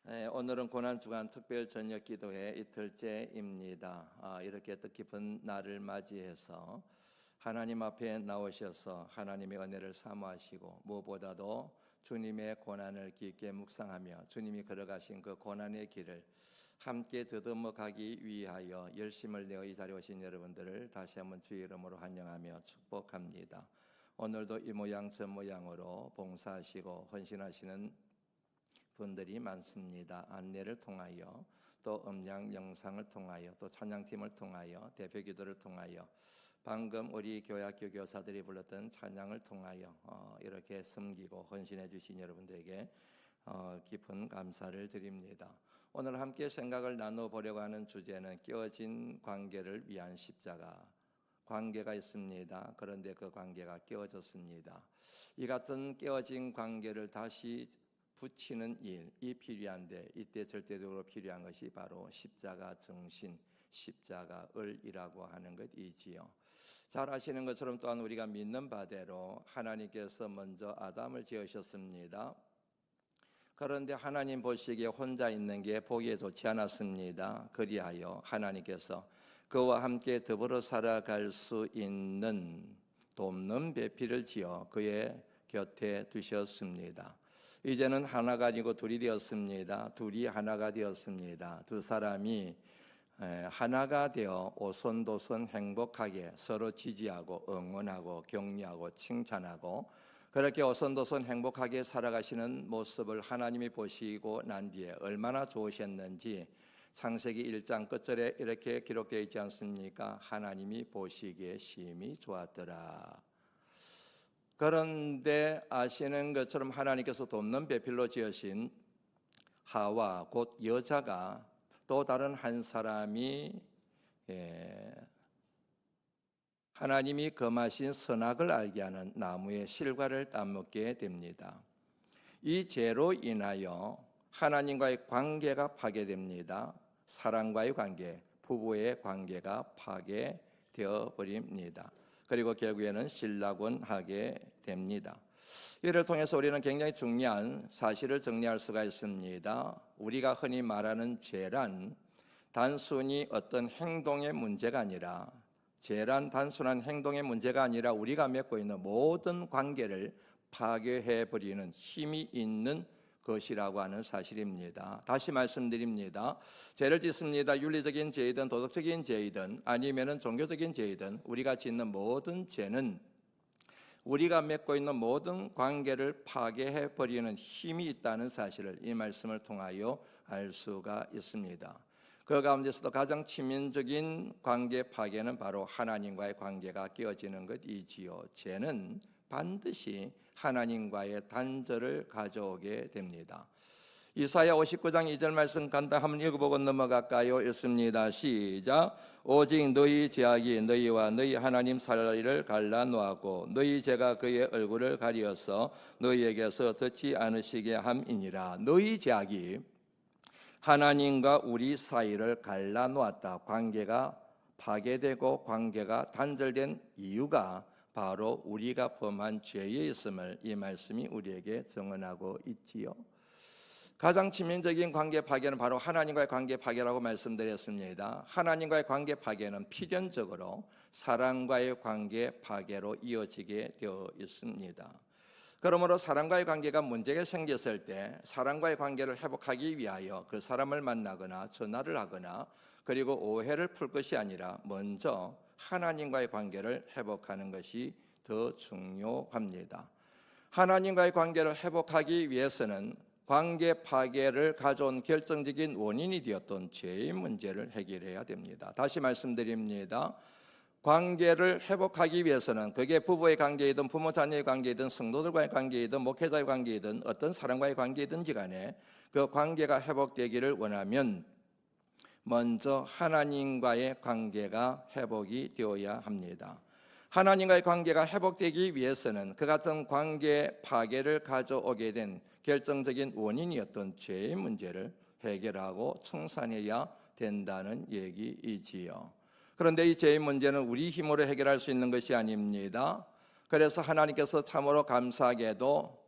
오늘은 고난주간 특별 저녁 기도회 이틀째입니다. 이렇게 뜻깊은 날을 맞이해서 하나님 앞에 나오셔서 하나님의 은혜를 사모하시고 무엇보다도 주님의 고난을 깊게 묵상하며 주님이 걸어가신 그 고난의 길을 함께 더듬어 가기 위하여 열심을 내어 이 자리에 오신 여러분들을 다시 한번 주의 이름으로 환영하며 축복합니다. 오늘도 이 모양 저 모양으로 봉사하시고 헌신하시는 분들이 많습니다. 안내를 통하여 또 음량 영상을 통하여 또 찬양팀을 통하여 대표 기도를 통하여 방금 우리 교학교 교사들이 불렀던 찬양을 통하여 이렇게 섬기고 헌신해 주신 여러분들에게 깊은 감사를 드립니다. 오늘 함께 생각을 나눠보려고 하는 주제는 깨어진 관계를 위한 십자가. 관계가 있습니다. 그런데 그 관계가 깨어졌습니다. 이 같은 깨어진 관계를 다시 붙이는 일이 필요한데 이때 절대적으로 필요한 것이 바로 십자가 정신, 십자가 을이라고 하는 것이지요. 잘 아시는 것처럼 또한 우리가 믿는 바대로 하나님께서 먼저 아담을 지으셨습니다. 그런데 하나님 보시기에 혼자 있는 게 보기에 좋지 않았습니다. 그리하여 하나님께서 그와 함께 더불어 살아갈 수 있는 돕는 배필을 지어 그의 곁에 두셨습니다. 이제는 하나가 아니고 둘이 되었습니다. 둘이 하나가 되었습니다. 두 사람이 하나가 되어 오손도손 행복하게 서로 지지하고 응원하고 격려하고 칭찬하고 그렇게 오손도손 행복하게 살아가시는 모습을 하나님이 보시고 난 뒤에 얼마나 좋으셨는지 창세기 1장 끝절에 이렇게 기록되어 있지 않습니까? 하나님이 보시기에 심히 좋았더라. 그런데 아시는 것처럼 하나님께서 돕는 배필로 지으신 하와 곧 여자가 또 다른 한 사람이 하나님이 금하신 선악을 알게 하는 나무의 실과를 따먹게 됩니다. 이 죄로 인하여 하나님과의 관계가 파괴됩니다. 사랑과의 관계, 부부의 관계가 파괴되어 버립니다. 그리고 결국에는 신락원하게 됩니다. 이를 통해서 우리는 굉장히 중요한 사실을 정리할 수가 있습니다. 우리가 흔히 말하는 죄란 단순히 어떤 행동의 문제가 아니라 죄란 단순한 행동의 문제가 아니라 우리가 맺고 있는 모든 관계를 파괴해버리는 힘이 있는 것이라고 하는 사실입니다. 다시 말씀드립니다. 죄를 짓습니다. 윤리적인 죄이든 도덕적인 죄이든 아니면은 종교적인 죄이든 우리가 짓는 모든 죄는 우리가 맺고 있는 모든 관계를 파괴해 버리는 힘이 있다는 사실을 이 말씀을 통하여 알 수가 있습니다. 그 가운데서도 가장 치명적인 관계 파괴는 바로 하나님과의 관계가 깨어지는 것이지요. 죄는 반드시 하나님과의 단절을 가져오게 됩니다. 이사야 59장 2절 말씀 간단 한번 읽어보고 넘어갈까요? 읽습니다. 시작. 오직 너희 죄악이 너희와 너희 하나님 사이를 갈라놓았고 너희 죄가 그의 얼굴을 가리어서 너희에게서 듣지 않으시게 함이니라. 너희 죄악이 하나님과 우리 사이를 갈라놓았다. 관계가 파괴되고 관계가 단절된 이유가 바로 우리가 범한 죄에 있음을 이 말씀이 우리에게 증언하고 있지요. 가장 치명적인 관계 파괴는 바로 하나님과의 관계 파괴라고 말씀드렸습니다. 하나님과의 관계 파괴는 필연적으로 사랑과의 관계 파괴로 이어지게 되어 있습니다. 그러므로 사랑과의 관계가 문제가 생겼을 때 사랑과의 관계를 회복하기 위하여 그 사람을 만나거나 전화를 하거나 그리고 오해를 풀 것이 아니라 먼저 하나님과의 관계를 회복하는 것이 더 중요합니다. 하나님과의 관계를 회복하기 위해서는 관계 파괴를 가져온 결정적인 원인이 되었던 죄의 문제를 해결해야 됩니다. 다시 말씀드립니다. 관계를 회복하기 위해서는 그게 부부의 관계이든 부모 자녀의 관계이든 성도들과의 관계이든 목회자의 관계이든 어떤 사람과의 관계이든지 간에 그 관계가 회복되기를 원하면 먼저 하나님과의 관계가 회복이 되어야 합니다. 하나님과의 관계가 회복되기 위해서는 그 같은 관계 파괴를 가져오게 된 결정적인 원인이었던 죄의 문제를 해결하고 청산해야 된다는 얘기이지요. 그런데 이 죄의 문제는 우리 힘으로 해결할 수 있는 것이 아닙니다. 그래서 하나님께서 참으로 감사하게도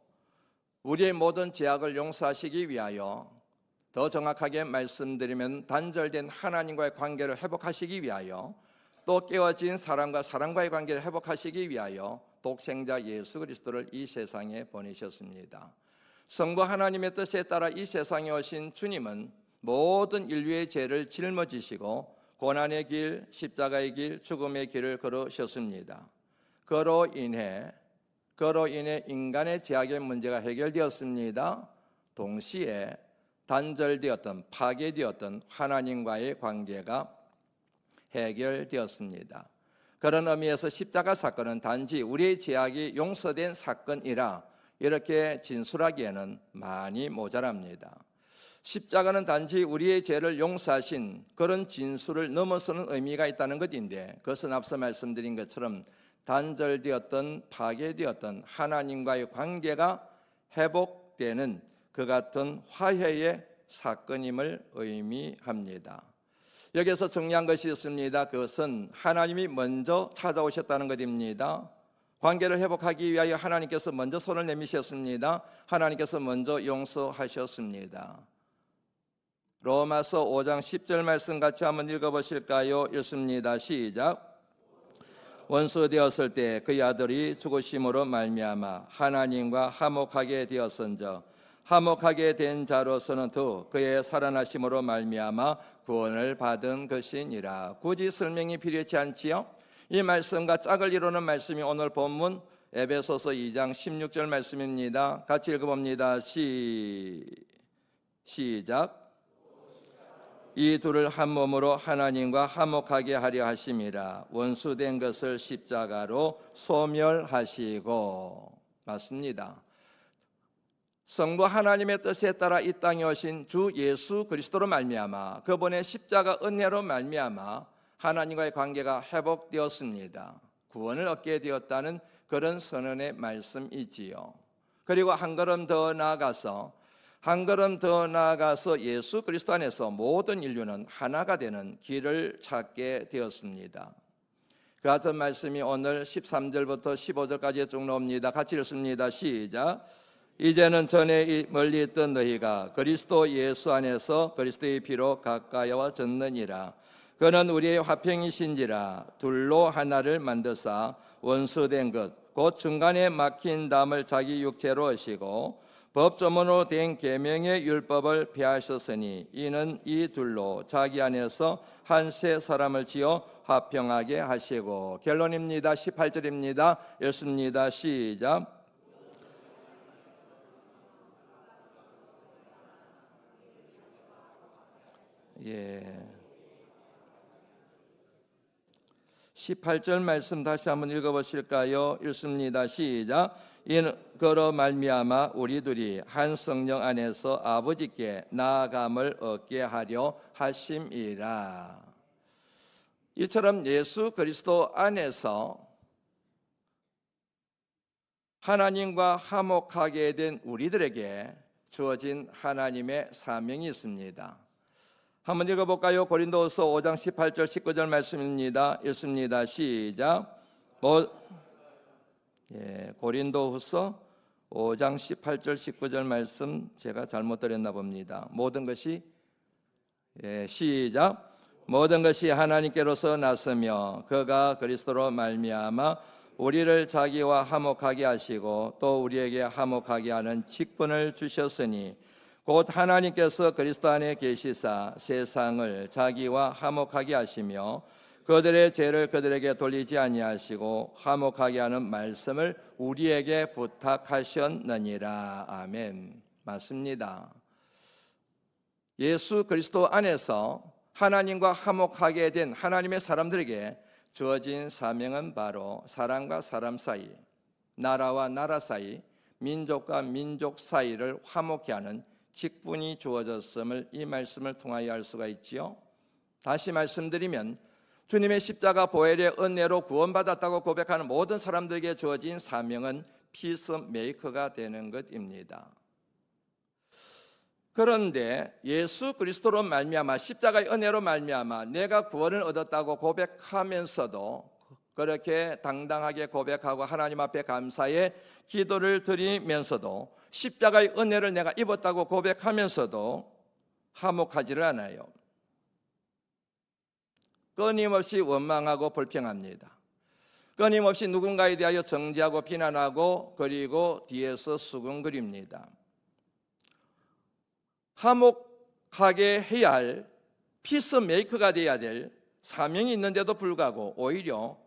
우리의 모든 죄악을 용서하시기 위하여 더 정확하게 말씀드리면 단절된 하나님과의 관계를 회복하시기 위하여, 또 깨어진 사람과 사람과의 관계를 회복하시기 위하여 독생자 예수 그리스도를 이 세상에 보내셨습니다. 성부 하나님의 뜻에 따라 이 세상에 오신 주님은 모든 인류의 죄를 짊어지시고 고난의 길, 십자가의 길, 죽음의 길을 걸으셨습니다. 그로 인해 인간의 죄악의 문제가 해결되었습니다. 동시에 단절되었던, 파괴되었던 하나님과의 관계가 해결되었습니다. 그런 의미에서 십자가 사건은 단지 우리의 죄악이 용서된 사건이라 이렇게 진술하기에는 많이 모자랍니다. 십자가는 단지 우리의 죄를 용서하신 그런 진술을 넘어서는 의미가 있다는 것인데, 그것은 앞서 말씀드린 것처럼 단절되었던, 파괴되었던 하나님과의 관계가 회복되는 그 같은 화해의 사건임을 의미합니다. 여기서 정리한 것이 있습니다. 그것은 하나님이 먼저 찾아오셨다는 것입니다. 관계를 회복하기 위하여 하나님께서 먼저 손을 내미셨습니다. 하나님께서 먼저 용서하셨습니다. 로마서 5장 10절 말씀 같이 한번 읽어보실까요? 읽습니다. 시작. 원수 되었을 때 그의 아들이 죽으심으로 말미암아 하나님과 화목하게 되었은즉 화목하게 된 자로서는 또 그의 살아나심으로 말미암아 구원을 받은 것이니라. 굳이 설명이 필요치 않지요? 이 말씀과 짝을 이루는 말씀이 오늘 본문 에베소서 2장 16절 말씀입니다. 같이 읽어봅니다. 시작. 이 둘을 한 몸으로 하나님과 화목하게 하려 하심이라. 원수된 것을 십자가로 소멸하시고. 맞습니다. 성부 하나님의 뜻에 따라 이 땅에 오신 주 예수 그리스도로 말미암아, 그분의 십자가 은혜로 말미암아 하나님과의 관계가 회복되었습니다. 구원을 얻게 되었다는 그런 선언의 말씀이지요. 그리고 한 걸음 더 나아가서 예수 그리스도 안에서 모든 인류는 하나가 되는 길을 찾게 되었습니다. 그 같은 말씀이 오늘 13절부터 15절까지 쭉 나옵니다. 같이 읽습니다. 시작. 이제는 전에 멀리 있던 너희가 그리스도 예수 안에서 그리스도의 피로 가까이 와졌느니라. 그는 우리의 화평이신지라. 둘로 하나를 만드사 원수된 것 곧 중간에 막힌 담을 자기 육체로 하시고 법조문으로 된 계명의 율법을 폐하셨으니 이는 이 둘로 자기 안에서 한 세 사람을 지어 화평하게 하시고. 결론입니다. 18절입니다. 읽습니다. 시작. 예. 18절 말씀 다시 한번 읽어보실까요? 읽습니다. 시작. 이는 그로 말미암아 우리들이 한 성령 안에서 아버지께 나아감을 얻게 하려 하심이라. 이처럼 예수 그리스도 안에서 하나님과 화목하게 된 우리들에게 주어진 하나님의 사명이 있습니다. 한번 읽어볼까요? 고린도후서 5장 18절 19절 말씀입니다. 읽습니다. 시작. 고린도후서 5장 18절 19절 말씀 제가 잘못 드렸나 봅니다. 모든 것이 시작. 모든 것이 하나님께로서 났으며 그가 그리스도로 말미암아 우리를 자기와 화목하게 하시고 또 우리에게 화목하게 하는 직분을 주셨으니 곧 하나님께서 그리스도 안에 계시사 세상을 자기와 화목하게 하시며 그들의 죄를 그들에게 돌리지 아니하시고 화목하게 하는 말씀을 우리에게 부탁하셨느니라. 아멘. 맞습니다. 예수 그리스도 안에서 하나님과 화목하게 된 하나님의 사람들에게 주어진 사명은 바로 사람과 사람 사이, 나라와 나라 사이, 민족과 민족 사이를 화목케 하는 직분이 주어졌음을 이 말씀을 통하여 알 수가 있지요. 다시 말씀드리면 주님의 십자가 보혈의 은혜로 구원받았다고 고백하는 모든 사람들에게 주어진 사명은 피스메이커가 되는 것입니다. 그런데 예수 그리스도로 말미암아 십자가의 은혜로 말미암아 내가 구원을 얻었다고 고백하면서도 그렇게 당당하게 고백하고 하나님 앞에 감사의 기도를 드리면서도 십자가의 은혜를 내가 입었다고 고백하면서도 화목하지를 않아요. 끊임없이 원망하고 불평합니다. 끊임없이 누군가에 대하여 정죄하고 비난하고 그리고 뒤에서 수근거립니다. 화목하게 해야 할 피스메이커가 되어야 될 사명이 있는데도 불구하고 오히려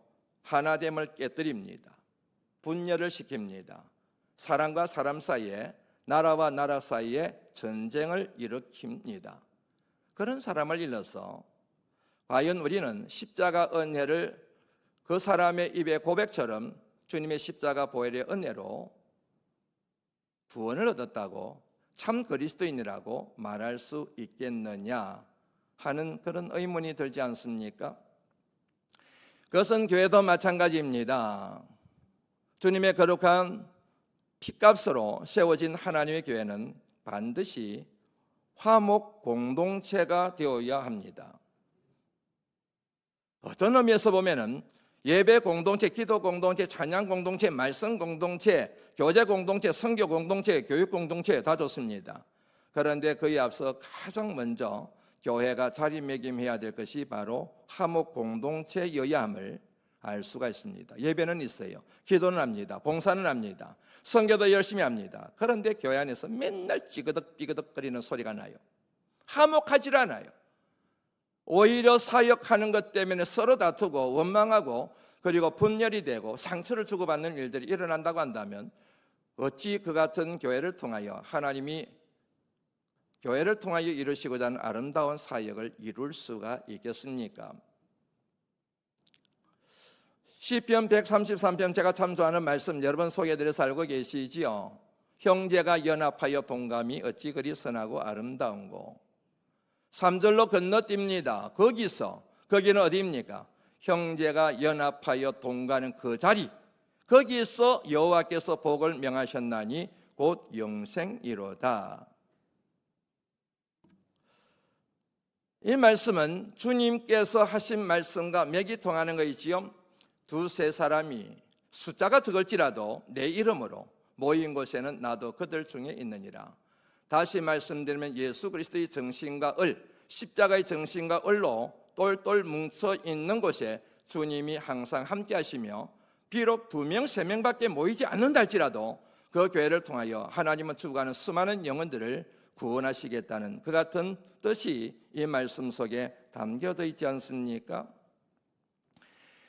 하나됨을 깨뜨립니다. 분열을 시킵니다. 사람과 사람 사이에, 나라와 나라 사이에 전쟁을 일으킵니다. 그런 사람을 일러서 과연 우리는 십자가 은혜를 그 사람의 입의 고백처럼 주님의 십자가 보혈의 은혜로 구원을 얻었다고 참 그리스도인이라고 말할 수 있겠느냐 하는 그런 의문이 들지 않습니까? 그것은 교회도 마찬가지입니다. 주님의 거룩한 피값으로 세워진 하나님의 교회는 반드시 화목 공동체가 되어야 합니다. 어떤 의미에서 보면은 예배 공동체, 기도 공동체, 찬양 공동체, 말씀 공동체, 교제 공동체, 선교 공동체, 교육 공동체 다 좋습니다. 그런데 그에 앞서 가장 먼저 교회가 자리매김해야 될 것이 바로 화목 공동체여야 함을 알 수가 있습니다. 예배는 있어요. 기도는 합니다. 봉사는 합니다. 선교도 열심히 합니다. 그런데 교회 안에서 맨날 찌그덕 소리가 나요. 화목하지 않아요. 오히려 사역하는 것 때문에 서로 다투고 원망하고 그리고 분열이 되고 상처를 주고받는 일들이 일어난다고 한다면 어찌 그 같은 교회를 통하여 하나님이 교회를 통하여 이루시고자 하는 아름다운 사역을 이룰 수가 있겠습니까? 시편 133편 제가 참 좋아하는 말씀 여러분 소개해드려서 알고 계시지요? 형제가 연합하여 동감이 어찌 그리 선하고 아름다운고. 3절로 건너뜁니다. 거기는 어디입니까? 형제가 연합하여 동가는 그 자리, 거기서 여호와께서 복을 명하셨나니 곧 영생이로다. 이 말씀은 주님께서 하신 말씀과 맥이 통하는 것이지요. 두세 사람이 숫자가 적을지라도 내 이름으로 모인 곳에는 나도 그들 중에 있느니라. 다시 말씀드리면 예수 그리스도의 정신과 을, 십자가의 정신과 을로 똘똘 뭉쳐 있는 곳에 주님이 항상 함께 하시며 비록 2명, 3명밖에 모이지 않는다 할지라도 그 교회를 통하여 하나님은 주고가는 수많은 영혼들을 구원하시겠다는 그 같은 뜻이 이 말씀 속에 담겨져 있지 않습니까?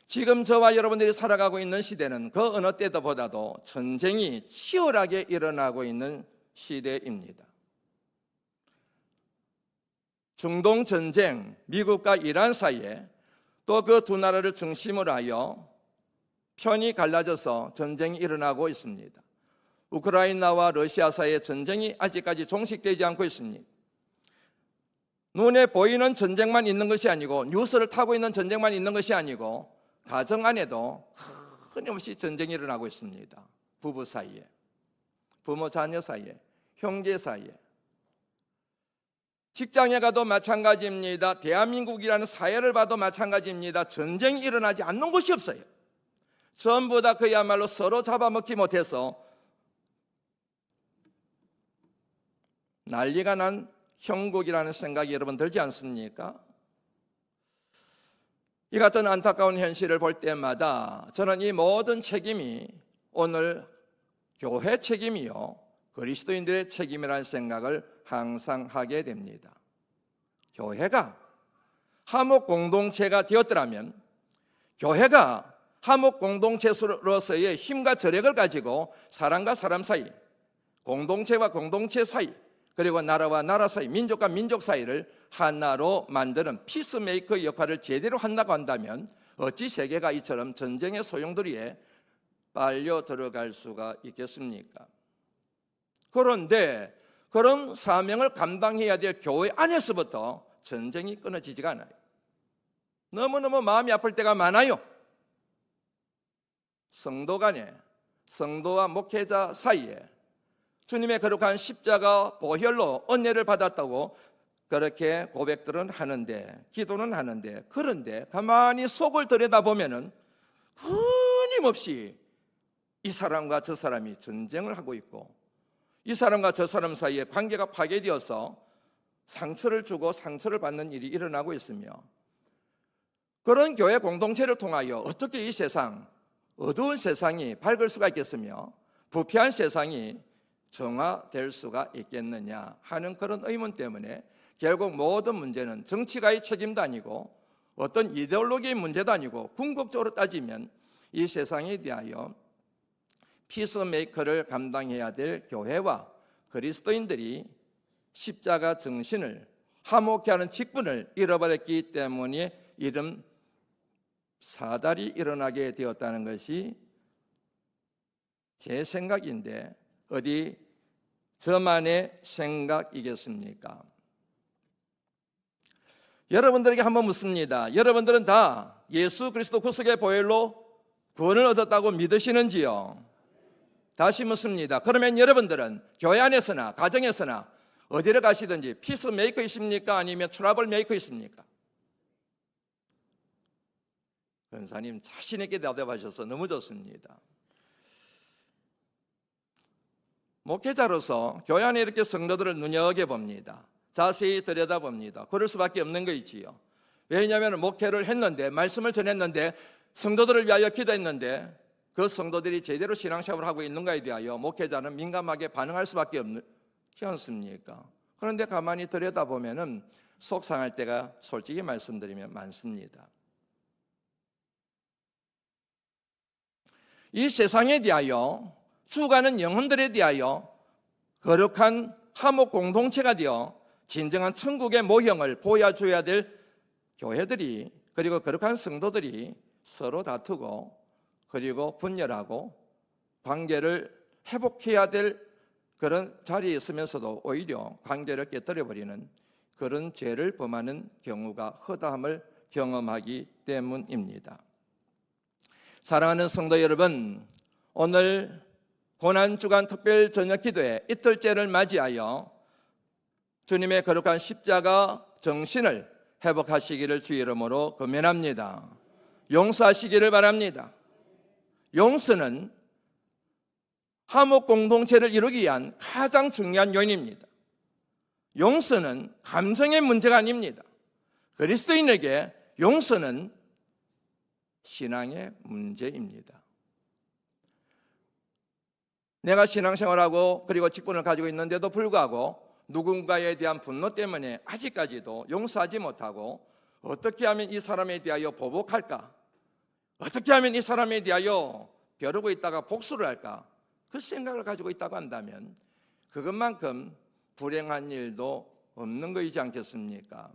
지금 저와 여러분들이 살아가고 있는 시대는 그 어느 때보다도 전쟁이 치열하게 일어나고 있는 시대입니다. 중동 전쟁, 미국과 이란 사이에 또 그 두 나라를 중심으로 하여 편이 갈라져서 전쟁이 일어나고 있습니다. 우크라이나와 러시아 사이의 전쟁이 아직까지 종식되지 않고 있습니다. 눈에 보이는 전쟁만 있는 것이 아니고 뉴스를 타고 있는 전쟁만 있는 것이 아니고 가정 안에도 끊임없이 전쟁이 일어나고 있습니다. 부부 사이에, 부모 자녀 사이에, 형제 사이에. 직장에 가도 마찬가지입니다. 대한민국이라는 사회를 봐도 마찬가지입니다. 전쟁이 일어나지 않는 곳이 없어요. 전부 다 그야말로 서로 잡아먹지 못해서 난리가 난 형국이라는 생각이 여러분 들지 않습니까? 이 같은 안타까운 현실을 볼 때마다 저는 이 모든 책임이 오늘 교회 책임이요 그리스도인들의 책임이라는 생각을 항상 하게 됩니다. 교회가 화목 공동체가 되었더라면, 교회가 화목 공동체로서의 힘과 저력을 가지고 사람과 사람 사이, 공동체와 공동체 사이, 그리고 나라와 나라 사이, 민족과 민족 사이를 하나로 만드는 피스메이커 역할을 제대로 한다고 한다면 어찌 세계가 이처럼 전쟁의 소용돌이에 빨려 들어갈 수가 있겠습니까? 그런데 그런 사명을 감당해야 될 교회 안에서부터 전쟁이 끊어지지가 않아요. 너무너무 마음이 아플 때가 많아요. 성도 간에, 성도와 목회자 사이에 주님의 거룩한 십자가 보혈로 은혜를 받았다고 그렇게 고백들은 하는데, 기도는 하는데, 그런데 가만히 속을 들여다보면은 끊임없이 이 사람과 저 사람이 전쟁을 하고 있고 이 사람과 저 사람 사이에 관계가 파괴되어서 상처를 주고 상처를 받는 일이 일어나고 있으며, 그런 교회 공동체를 통하여 어떻게 이 세상, 어두운 세상이 밝을 수가 있겠으며 부패한 세상이 정화될 수가 있겠느냐 하는 그런 의문 때문에 결국 모든 문제는 정치가의 책임도 아니고 어떤 이데올로기의 문제도 아니고 궁극적으로 따지면 이 세상에 대하여 피스메이커를 감당해야 될 교회와 그리스도인들이 십자가 정신을 화목케 하는 직분을 잃어버렸기 때문에 이런 사달이 일어나게 되었다는 것이 제 생각인데 어디 저만의 생각이겠습니까? 여러분들에게 한번 묻습니다. 여러분들은 다 예수 그리스도 구속의 보혈로 구원을 얻었다고 믿으시는지요? 다시 묻습니다. 그러면 여러분들은 교회 안에서나 가정에서나 어디를 가시든지 피스메이커이십니까? 아니면 트러블 메이커이십니까? 권사님 자신 있게 대답하셔서 너무 좋습니다. 목회자로서 교회 안에 이렇게 성도들을 눈여겨봅니다. 자세히 들여다봅니다. 그럴 수밖에 없는 것이지요. 왜냐하면 목회를 했는데, 말씀을 전했는데, 성도들을 위하여 기도했는데 그 성도들이 제대로 신앙생활을 하고 있는가에 대하여 목회자는 민감하게 반응할 수밖에 없지 않습니까? 그런데 가만히 들여다보면 속상할 때가 솔직히 말씀드리면 많습니다. 이 세상에 대하여 죽어가는 영혼들에 대하여 거룩한 화목 공동체가 되어 진정한 천국의 모형을 보여줘야 될 교회들이, 그리고 거룩한 성도들이 서로 다투고 그리고 분열하고 관계를 회복해야 될 그런 자리에 있으면서도 오히려 관계를 깨뜨려버리는 그런 죄를 범하는 경우가 허다함을 경험하기 때문입니다. 사랑하는 성도 여러분, 오늘 고난주간 특별 저녁 기도회 이틀째를 맞이하여 주님의 거룩한 십자가 정신을 회복하시기를 주의 이름으로 권면합니다. 용서하시기를 바랍니다. 용서는 화목 공동체를 이루기 위한 가장 중요한 요인입니다. 용서는 감정의 문제가 아닙니다. 그리스도인에게 용서는 신앙의 문제입니다. 내가 신앙생활하고 그리고 직분을 가지고 있는데도 불구하고 누군가에 대한 분노 때문에 아직까지도 용서하지 못하고 어떻게 하면 이 사람에 대하여 보복할까? 어떻게 하면 이 사람에 대하여 벼르고 있다가 복수를 할까? 그 생각을 가지고 있다고 한다면 그것만큼 불행한 일도 없는 것이지 않겠습니까?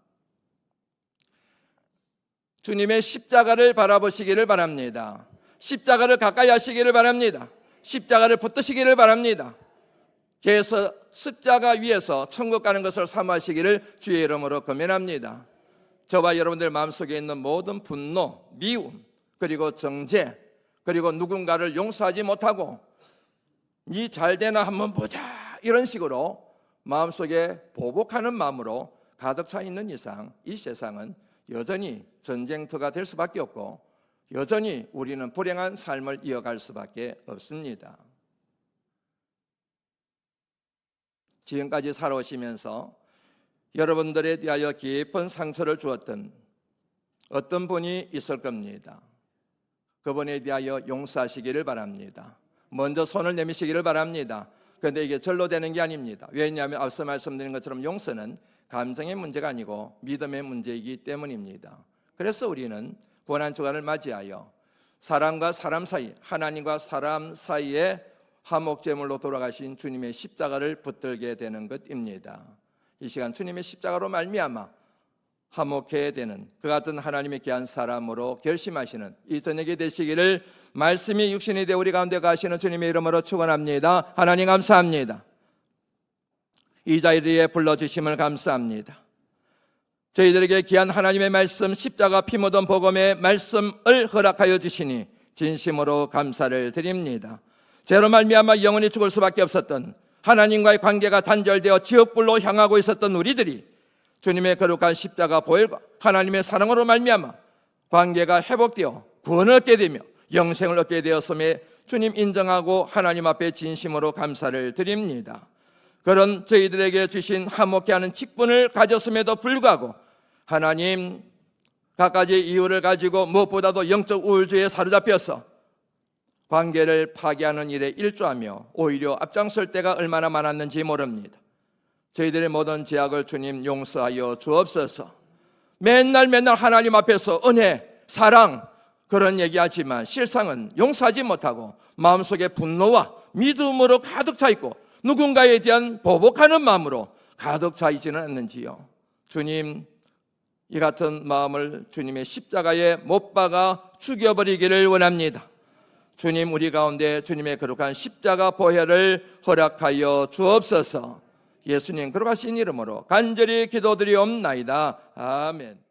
주님의 십자가를 바라보시기를 바랍니다. 십자가를 가까이 하시기를 바랍니다. 십자가를 붙드시기를 바랍니다. 그래서 십자가 위에서 천국 가는 것을 사모하시기를 주의 이름으로 권면합니다. 저와 여러분들 마음속에 있는 모든 분노, 미움, 그리고 정죄, 그리고 누군가를 용서하지 못하고 니 잘되나 한번 보자 이런 식으로 마음속에 보복하는 마음으로 가득 차 있는 이상 이 세상은 여전히 전쟁터가 될 수밖에 없고 여전히 우리는 불행한 삶을 이어갈 수밖에 없습니다. 지금까지 살아오시면서 여러분들에 대하여 깊은 상처를 주었던 어떤 분이 있을 겁니다. 그분에 대하여 용서하시기를 바랍니다. 먼저 손을 내미시기를 바랍니다. 그런데 이게 절로 되는 게 아닙니다. 왜냐하면 앞서 말씀드린 것처럼 용서는 감정의 문제가 아니고 믿음의 문제이기 때문입니다. 그래서 우리는 고난주간을 맞이하여 사람과 사람 사이, 하나님과 사람 사이에 화목제물로 돌아가신 주님의 십자가를 붙들게 되는 것입니다. 이 시간 주님의 십자가로 말미암아 화목해야 되는 그 같은 하나님의 귀한 사람으로 결심하시는 이 저녁이 되시기를 말씀이 육신이 되어 우리 가운데 가시는 주님의 이름으로 축원합니다. 하나님 감사합니다. 이 자리에 불러주심을 감사합니다. 저희들에게 귀한 하나님의 말씀, 십자가 피 묻은 복음의 말씀을 허락하여 주시니 진심으로 감사를 드립니다. 죄로 말미암아 영원히 죽을 수밖에 없었던 하나님과의 관계가 단절되어 지옥불로 향하고 있었던 우리들이 주님의 거룩한 십자가 보혈과 하나님의 사랑으로 말미암아 관계가 회복되어 구원을 얻게 되며 영생을 얻게 되었음에 주님 인정하고 하나님 앞에 진심으로 감사를 드립니다. 그런 저희들에게 주신 화목케 하는 직분을 가졌음에도 불구하고 하나님, 갖가지 이유를 가지고 무엇보다도 영적 우울주의에 사로잡혀서 관계를 파괴하는 일에 일조하며 오히려 앞장설 때가 얼마나 많았는지 모릅니다. 저희들의 모든 죄악을 주님 용서하여 주옵소서. 맨날 하나님 앞에서 은혜, 사랑 그런 얘기하지만 실상은 용서하지 못하고 마음속에 분노와 믿음으로 가득 차 있고 누군가에 대한 보복하는 마음으로 가득 차 있지는 않는지요. 주님, 이 같은 마음을 주님의 십자가에 못 박아 죽여버리기를 원합니다. 주님, 우리 가운데 주님의 거룩한 십자가 보혈을 허락하여 주옵소서. 예수님 거룩하신 이름으로 간절히 기도드리옵나이다. 아멘.